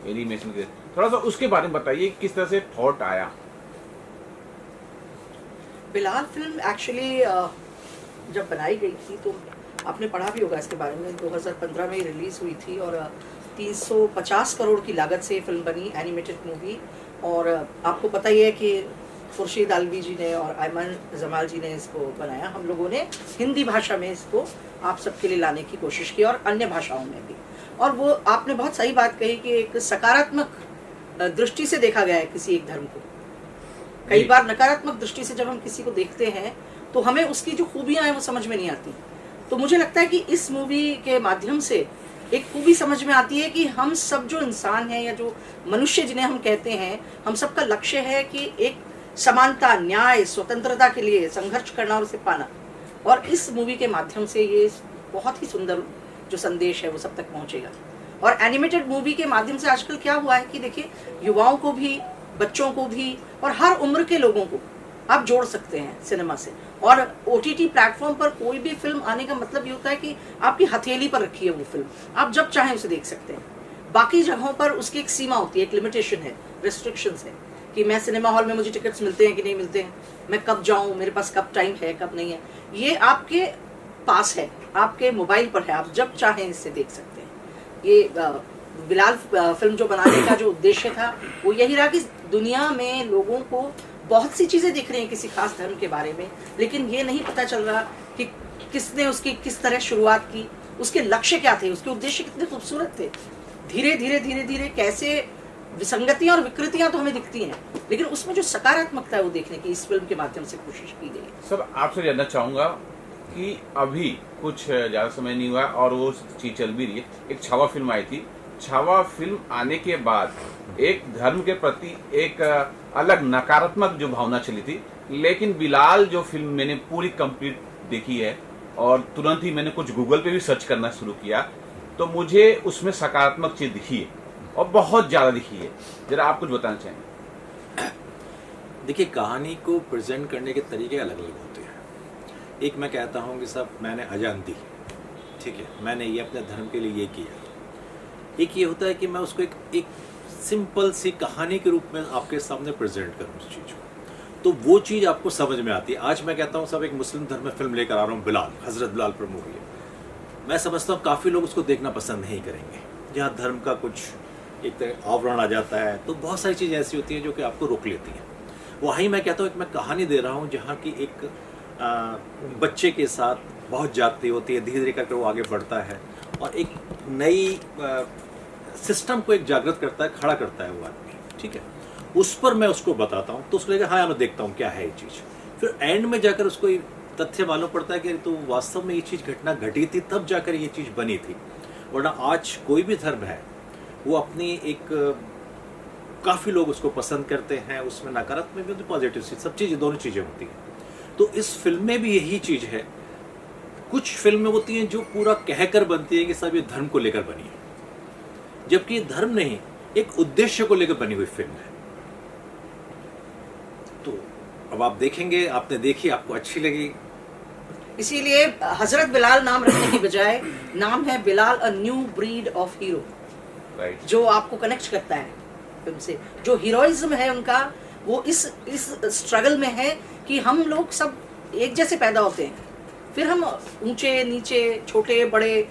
Animation के, थोड़ा सा उसके बारे में बताइए, किस तरह से थॉट आया? बिलाल फिल्म एक्चुअली जब बनाई गई थी तो आपने पढ़ा भी होगा इसके बारे में, 2015 में रिलीज़ हुई थी और 350 करोड़ की लागत से फिल्म बनी, एनिमेटेड मूवी। और आपको पता ही है कि खुर्शीद आलवी जी ने और अयमन जमाल जी ने इसको बनाया। हम लोगों ने हिंदी भाषा में इसको आप सबके लिए लाने की कोशिश की और अन्य भाषाओं में भी। और वो आपने बहुत सही बात कही कि एक सकारात्मक दृष्टि से देखा गया है किसी एक धर्म को। कई बार नकारात्मक दृष्टि से जब हम किसी को देखते हैं तो हमें उसकी जो खूबियां हैं वो समझ में नहीं आती। तो मुझे लगता है कि इस मूवी के माध्यम से एक खूबी समझ में आती है कि हम सब जो इंसान हैं या जो मनुष्य जिन्हें हम कहते हैं, हम सबका लक्ष्य है कि एक समानता, न्याय, स्वतंत्रता के लिए संघर्ष करना और उसे पाना। और इस मूवी के माध्यम से ये बहुत ही सुंदर जो संदेश है वो सब तक पहुंचेगा। और एनिमेटेड मूवी के माध्यम से आजकल क्या हुआ है कि देखिए, युवाओं को भी, बच्चों को भी और हर उम्र के लोगों को आप जोड़ सकते हैं सिनेमा से। और OTT प्लेटफॉर्म पर कोई भी फिल्म आने का मतलब ये होता है कि आपकी हथेली पर रखी है वो फिल्म, आप जब चाहें उसे देख सकते हैं। बाकी जगहों पर उसकी एक सीमा होती है, एक लिमिटेशन है, रेस्ट्रिक्शंस है कि मैं सिनेमा हॉल में मुझे टिकट्स मिलते हैं कि नहीं मिलते हैं, मैं कब जाऊं, मेरे पास कब टाइम है, कब नहीं है। ये आपके पास है, आपके मोबाइल पर है, आप जब चाहें इससे देख सकते हैं। ये बिलाल फिल्म जो बनाने का जो उद्देश्य था वो यही रहा कि दुनिया में लोगों को बहुत सी चीज़ें दिख रही हैं किसी खास धर्म के बारे में, लेकिन ये नहीं पता चल रहा कि किसने उसकी किस तरह शुरुआत की, उसके लक्ष्य क्या थे, उसके उद्देश्य कितने खूबसूरत थे। धीरे धीरे धीरे धीरे कैसे विसंगतियां और विकृतियां तो हमें दिखती हैं, लेकिन उसमें जो सकारात्मकता है वो देखने की इस फिल्म के माध्यम से कोशिश की गई है। सर, आपसे जानना चाहूँगा कि अभी कुछ ज़्यादा समय नहीं हुआ और वो चीज़ चल भी रही है, एक छावा फिल्म आई थी। छावा फिल्म आने के बाद एक धर्म के प्रति एक अलग नकारात्मक जो भावना चली थी, लेकिन बिलाल जो फिल्म मैंने पूरी कंप्लीट देखी है और तुरंत ही मैंने कुछ गूगल पे भी सर्च करना शुरू किया, तो मुझे उसमें सकारात्मक चीज़ दिखी है और बहुत ज़्यादा दिखी है। जरा आप कुछ बताना चाहेंगे? देखिए, कहानी को प्रेजेंट करने के तरीके अलग अलग होते हैं। एक मैं कहता हूँ कि सब मैंने अजान दी, ठीक है, मैंने ये अपने धर्म के लिए ये किया। एक ये होता है कि मैं उसको एक सिंपल सी कहानी के रूप में आपके सामने प्रेजेंट करूँ उस चीज़ को, तो वो चीज़ आपको समझ में आती है। आज मैं कहता हूँ सब एक मुस्लिम धर्म में फिल्म लेकर आ रहा हूँ, बिलाल, हज़रत बिलाल पर मूवी है। मैं समझता हूँ काफ़ी लोग उसको देखना पसंद नहीं करेंगे, जहाँ धर्म का कुछ एक तरह आवरण आ जाता है, तो बहुत सारी चीज़ें ऐसी होती हैं जो कि आपको रोक लेती हैं। वहीं मैं कहता हूँ कि मैं कहानी दे रहा हूँ जहाँ की एक बच्चे के साथ बहुत जाती होती है, धीरे धीरे करके वो आगे बढ़ता है और एक नई सिस्टम को एक जागृत करता है, खड़ा करता है वो आदमी, ठीक है। उस पर मैं उसको बताता हूँ तो उसको लगेगा हाँ मैं देखता हूँ क्या है ये चीज़। फिर एंड में जाकर उसको ये तथ्य मालूम पड़ता है कि तो वास्तव में ये चीज़ घटना घटी थी, तब जाकर ये चीज़ बनी थी। वरना आज कोई भी धर्म है वो अपनी एक काफ़ी लोग उसको पसंद करते हैं, उसमें नकारात्मक भी होती है, पॉजिटिव चीज़, सब चीज़ें, दोनों चीज़ें होती हैं। तो इस फिल्म में भी यही चीज़ है। कुछ फिल्में होती हैं जो पूरा कहकर बनती है कि सब ये धर्म को लेकर बनी है, जबकि ये धर्म नहीं, एक उद्देश्य को लेकर बनी हुई फिल्म है। तो अब आप देखेंगे, आपने देखी, आपको अच्छी लगी, इसीलिए हजरत बिलाल नाम रखने की बजाय नाम है Bilal, a new breed of hero, जो आपको कनेक्ट करता है फिल्म से। जो हीरोइज्म है उनका, वो इस स्ट्रगल में है कि हम लोग सब एक जैसे पैदा होते हैं, फिर हम ऊंचे नीचे, छोटे बड़े,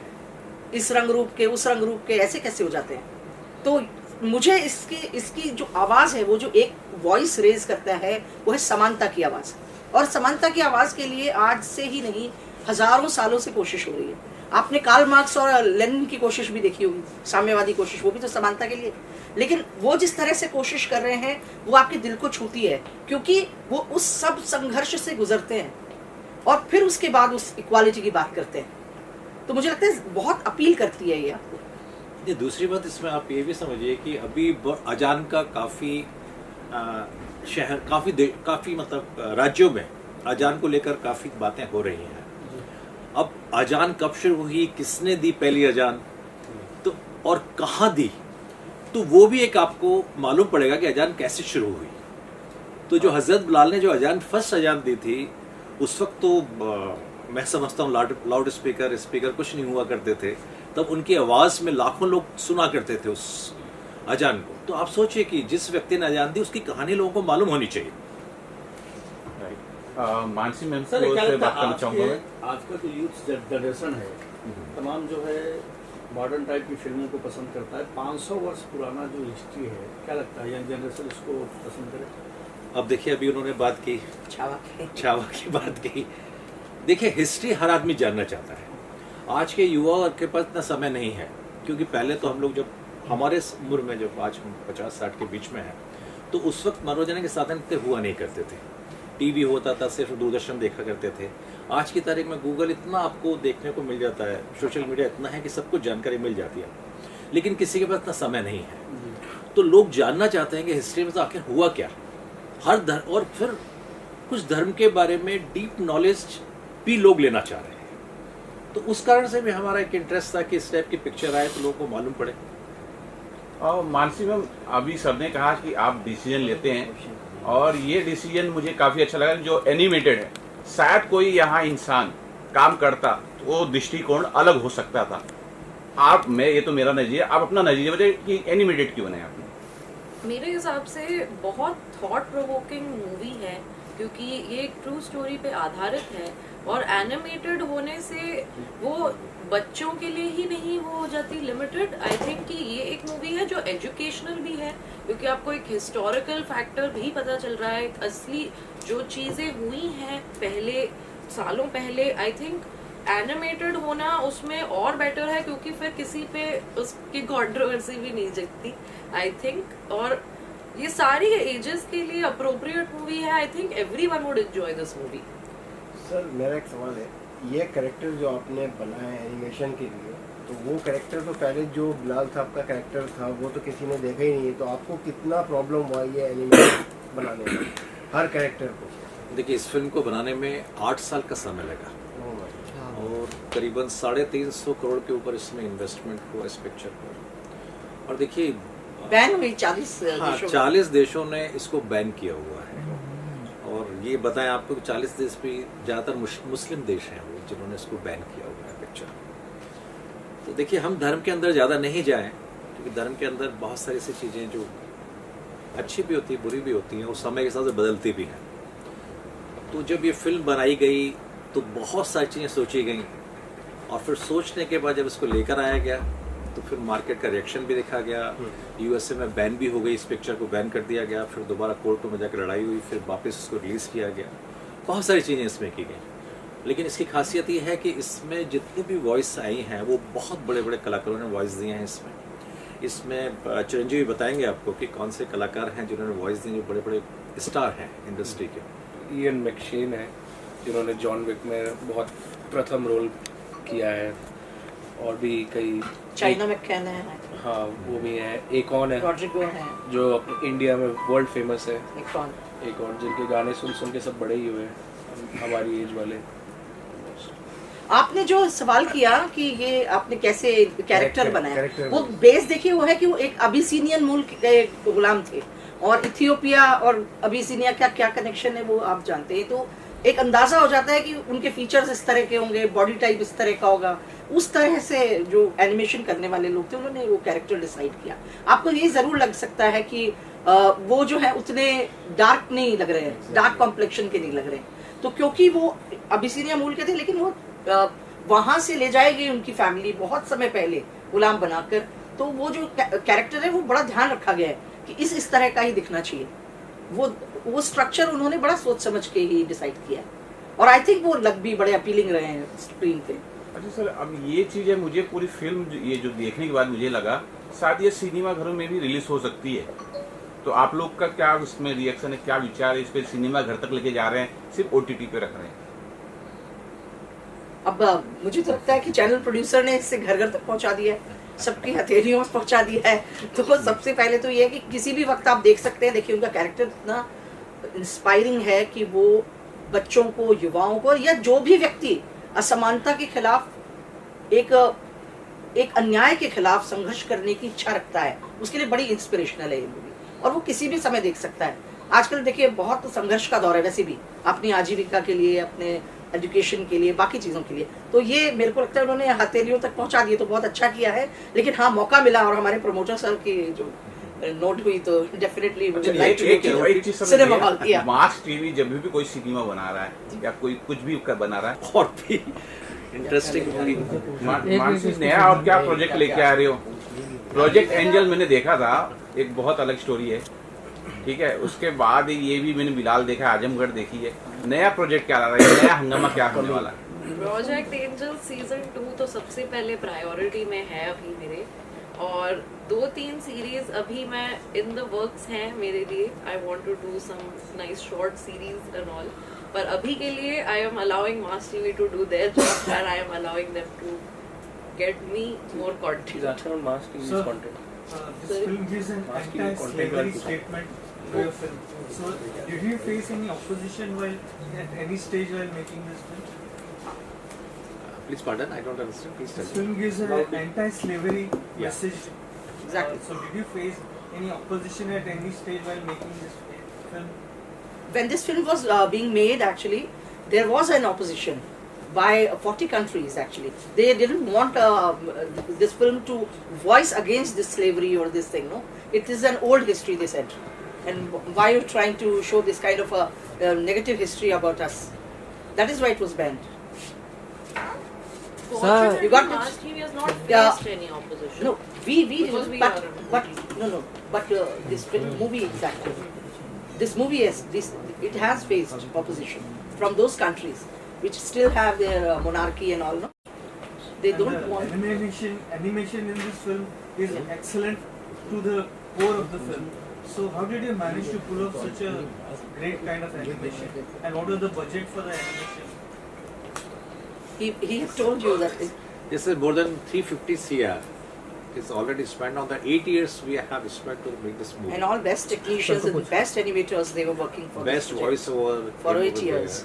इस रंग रूप के, उस रंग रूप के, ऐसे कैसे हो जाते हैं। तो मुझे इसकी जो आवाज़ है, वो जो एक वॉइस रेज करता है, वो है समानता की आवाज़। और समानता की आवाज़ के लिए आज से ही नहीं, हजारों सालों से कोशिश हो रही है। आपने कार्ल मार्क्स और लेनिन की कोशिश भी देखी होगी, साम्यवादी कोशिश, वो भी तो समानता के लिए। लेकिन वो जिस तरह से कोशिश कर रहे हैं वो आपके दिल को छूती है, क्योंकि वो उस सब संघर्ष से गुजरते हैं और फिर उसके बाद उस इक्वालिटी की बात करते हैं। तो मुझे लगता है बहुत अपील करती है ये आपको। ये दूसरी बात इसमें आप ये भी समझिए कि अभी अजान का काफ़ी शहर, काफ़ी मतलब राज्यों में अजान को लेकर काफ़ी बातें हो रही हैं। अब अजान कब शुरू हुई, किसने दी पहली अजान, तो और कहाँ दी, तो वो भी एक आपको मालूम पड़ेगा कि अजान कैसे शुरू हुई। तो जो हज़रत बिलाल ने जो अजान फर्स्ट अजान दी थी, उस वक्त तो मैं समझता हूँ लाउड स्पीकर कुछ नहीं हुआ करते थे, तब उनकी आवाज़ में लाखों लोग सुना करते थे अजान को, तो आप सोचिए कि जिस व्यक्ति ने अजान दी उसकी कहानी लोगों को मालूम होनी चाहिए। मानसी मैम सर क्या से लगता बात है करना चाहूंगा मैं। आज का जो यूथ जनरेशन है तमाम जो है मॉडर्न टाइप की फिल्मों को पसंद करता है। 500 वर्ष पुराना जो हिस्ट्री है, क्या लगता है यंग जनरेशन इसको पसंद करे? अब देखिए, अभी उन्होंने बात की छावा की बात की। देखिए, हिस्ट्री हर आदमी जानना चाहता है। आज के युवा के पास इतना समय नहीं है, क्योंकि पहले तो हम लोग जब हमारे उम्र में, जब आज हम 50-60 के बीच में हैं, तो उस वक्त मनोरंजन के साधन इतने हुआ नहीं करते थे। टीवी होता था, सिर्फ दूरदर्शन देखा करते थे। आज की तारीख में गूगल इतना आपको देखने को मिल जाता है, सोशल मीडिया इतना है कि सब कुछ जानकारी मिल जाती है, लेकिन किसी के पास इतना समय नहीं है। तो लोग जानना चाहते हैं कि हिस्ट्री में तो आखिर हुआ क्या, हर धर्म, और फिर कुछ धर्म के बारे में डीप नॉलेज भी लोग लेना चाह रहे हैं। तो उस कारण से भी हमारा एक इंटरेस्ट था कि इस टाइप की पिक्चर आए तो लोगों को मालूम पड़े। और मानसी मैम, अभी सर ने कहा कि आप डिसीजन लेते हैं, और ये डिसीजन मुझे काफी अच्छा लगा जो एनिमेटेड है। शायद कोई यहाँ इंसान काम करता तो वो दृष्टिकोण अलग हो सकता था। ये तो मेरा नजरिया, आप अपना नजरिया बताइए कि एनिमेटेड क्यों बनाया आपने? मेरे हिसाब से बहुत थॉट प्रोवोकिंग मूवी है, क्योंकि ये एक ट्रू स्टोरी पे आधारित है, और एनिमेटेड होने से वो बच्चों के लिए ही नहीं वो हो जाती लिमिटेड। आई थिंक कि ये एक मूवी है जो एजुकेशनल भी है, क्योंकि आपको एक हिस्टोरिकल फैक्टर भी पता चल रहा है, असली जो चीजें हुई हैं पहले सालों पहले। आई थिंक एनिमेटेड होना उसमें और बेटर है, क्योंकि फिर किसी पे उसकी कंट्रोवर्सी भी नहीं जगती आई थिंक। और ये सारी एजेस के लिए अप्रोप्रिएट मूवी है। I think everyone would enjoy this movie. Sir मेरा एक सवाल है, ये कैरेक्टर जो आपने बनाया है एनिमेशन के लिए, तो वो कैरेक्टर तो पहले जो बिलाल साहब का कैरेक्टर था वो तो किसी ने देखा ही नहीं है, तो आपको कितना प्रॉब्लम हुआ ये एनिमेशन बनाने में हर कैरेक्टर को? देखिए, इस फिल्म को बनाने में 8 साल का समय लगा, और करीबन 350 करोड़ के ऊपर इसमें इन्वेस्टमेंट हुआ इस पिक्चर पर। और देखिए, बैन हुई 40 हाँ, 40 देशों ने इसको बैन किया हुआ है। और ये बताएं आपको कि 40 देश भी ज़्यादातर मुस्लिम देश हैं वो जिन्होंने इसको बैन किया हुआ है पिक्चर। तो देखिए, हम धर्म के अंदर ज़्यादा नहीं जाएं, क्योंकि धर्म के अंदर बहुत सारी ऐसी चीज़ें जो अच्छी भी होती हैं, बुरी भी होती हैं, और समय के साथ बदलती भी हैं। तो जब ये फिल्म बनाई गई तो बहुत सारी चीज़ें सोची गई, और फिर सोचने के बाद जब इसको लेकर आया गया तो फिर मार्केट का रिएक्शन भी देखा गया। यूएसए में बैन भी हो गई, इस पिक्चर को बैन कर दिया गया, फिर दोबारा कोर्टों में जाकर लड़ाई हुई, फिर वापस इसको रिलीज़ किया गया। बहुत सारी चीज़ें इसमें की गई, लेकिन इसकी खासियत ये है कि इसमें जितनी भी वॉइस आई हैं वो बहुत बड़े बड़े कलाकारों ने वॉइस दिए हैं इसमें चिरंजीवी बताएंगे आपको कि कौन से कलाकार हैं जिन्होंने वॉइस दी, जो बड़े बड़े स्टार हैं इंडस्ट्री के। इयन मैकशेन है जिन्होंने जॉन विक में बहुत प्रथम रोल किया है, और भी कई चाइना में कहना है, हाँ वो भी है। एक और है रॉड्रिगो है, जो अपने इंडिया में वर्ल्ड फेमस है। एक और जिनके गाने सुन सुन के सब बड़े ही हुए हैं हमारी एज वाले। आपने जो सवाल किया कि ये आपने कैसे कैरेक्टर बनाया, कैरेक्टर वो बेस देखिए वो है कि वो एक अबिसिनियन मूल के गुलाम थे, और इथियोपिया और अबिसिनिया का क्या कनेक्शन है वो आप जानते हैं। तो एक अंदाजा हो जाता है कि उनके फीचर्स इस तरह के होंगे, बॉडी टाइप इस तरह का होगा। उस तरह से जो एनिमेशन करने वाले लोग थे उन्होंने वो कैरेक्टर डिसाइड किया। आपको ये जरूर लग सकता है कि वो जो है उतने डार्क नहीं लग रहे हैं, डार्क कॉम्प्लेक्शन के नहीं लग रहे हैं, तो क्योंकि वो अबिसिनिया मूल के थे, लेकिन वो वहां से ले जाए गई उनकी फैमिली बहुत समय पहले गुलाम बनाकर। तो वो जो कैरेक्टर है वो बड़ा ध्यान रखा गया है कि इस तरह का ही दिखना चाहिए। वो स्ट्रक्चर उन्होंने बड़ा सोच समझ के ही डिसाइड किया है, और आई थिंक वो लग भी बड़े अपीलिंग रहे हैं स्क्रीन पे। अच्छा सर, अब ये चीज़ है, मुझे पूरी फिल्म ये जो देखने के बाद मुझे लगा शायद ये सिनेमा घरों में भी रिलीज हो सकती है। तो आप लोग का क्या इसमें रिएक्शन है, क्या विचार है? इस पे सिनेमा घर तक लेके जा रहे हैं, सिर्फ OTT पे रख रहे हैं? अब मुझे तो लगता है कि चैनल प्रोड्यूसर ने इससे घर घर तक पहुंचा दिया है, सबकी हथेलियों में पहुंचा दिया है। तो सबसे पहले तो ये है कि किसी भी वक्त आप देख सकते हैं। देखिए, उनका कैरेक्टर इतना इंस्पायरिंग है कि वो बच्चों को, युवाओं को, या जो भी व्यक्ति असमानता के खिलाफ, एक अन्याय के खिलाफ संघर्ष करने की इच्छा रखता है, उसके लिए बड़ी इंस्पिरेशनल है ये मूवी, और वो किसी भी समय देख सकता है। आजकल देखिए बहुत संघर्ष का दौर है वैसे भी, अपनी आजीविका के लिए, अपने एजुकेशन के लिए, बाकी चीज़ों के लिए। तो ये मेरे को लगता है उन्होंने हथेलियों तक पहुंचा दिए, तो बहुत अच्छा किया है। लेकिन हाँ, मौका मिला, और हमारे प्रमोटर सर की जो नोट हुई तो डेफिनेटली अच्छा, एक एक चीज समझ सिनेमा हॉल लीजिए, या मास टीवी जब भी कोई सिनेमा बना रहा है या कोई कुछ भी बना रहा है, और भी इंटरेस्टिंग मानसी नया और क्या प्रोजेक्ट लेके आ रहे हो? प्रोजेक्ट एंजल मैंने देखा था, एक बहुत अलग स्टोरी है, ठीक है। उसके बाद ये भी मैंने बिलाल देखा, आजमगढ़ देखी है। नया प्रोजेक्ट क्या आ रहा है, नया हंगामा क्या होने वाला है? प्रोजेक्ट एंजल सीजन 2 तो सबसे पहले प्रायोरिटी में है अभी मेरे, और 2-3 सीरीज अभी मैं इन द वर्क्स हैं मेरे लिए। I want to do some nice short series and all, पर अभी के लिए I am allowing mass TV to do their job and I am allowing them to get me more He's content. asking on mass TV's Sir. content. This film gives an anti-slavery statement to your film. So, did you face any opposition while at any stage while making this film? Please pardon, I don't understand, please This tell film gives an anti-slavery message. Exactly. So, did you face any opposition at any stage while making this film? when this film was being made, actually, there was an opposition by 40 countries. Actually, they didn't want this film to voice against this slavery or this thing. No, it is an old history, they said. And why are you trying to show this kind of a negative history about us? That is why it was banned. Fortunately, you got it? Mass TV has not faced Yeah. any opposition. No, we Because we but are a but no, but this film movie exactly. This movie it has faced opposition from those countries which still have their monarchy and all. No, they And don't the want. animation in this film is excellent to the core of the film. So how did you manage to pull off such a great kind of animation? And what was the budget for the animation? He told you that This is more than 350 CR. It's already spent on the 8 years we have spent to make this movie. and all best technicians and best animators they were working for. Best this project voiceover. for 8 years.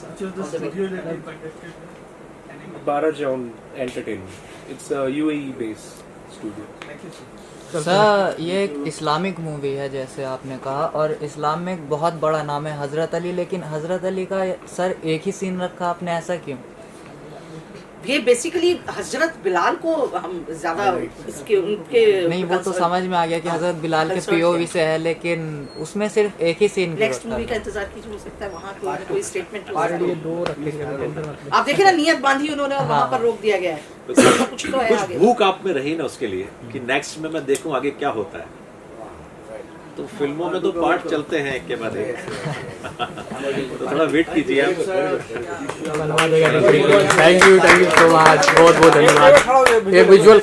Which was the All the way. studio that you conducted the animation? Barajaun Entertainment. It's a UAE based studio. Thank you, sir. Sir ये एक Islamic movie है जैसे आपने कहा, और इस्लाम में एक बहुत बड़ा नाम है हज़रत अली, लेकिन हज़रत अली का सर एक ही सीन रखा आपने, ऐसा क्यों? ये बेसिकली हजरत बिलाल को हम ज्यादा इसके उनके नहीं, वो तो समझ में आ गया कि हज़रत बिलाल के पीओवी से है, लेकिन उसमें सिर्फ एक ही सीन क्यों नेक्स्ट रखा मूवी का है? इंतजार कीजिए, हो सकता है वहाँ कोई स्टेटमेंट ये दो रखे आप देखे ना, नियत बांधी उन्होंने और वहाँ पर रोक दिया गया है। कुछ तो है कुछ आगे। भूख आप में रही ना उसके लिए कि नेक्स्ट में मैं देखूं आगे क्या होता है। तो फिल्मों में तो पार्ट चलते हैं एक के बाद एक। तो थोड़ा वेट कीजिए आप। थैंक यू सो मच, बहुत बहुत धन्यवाद। ये विजुअल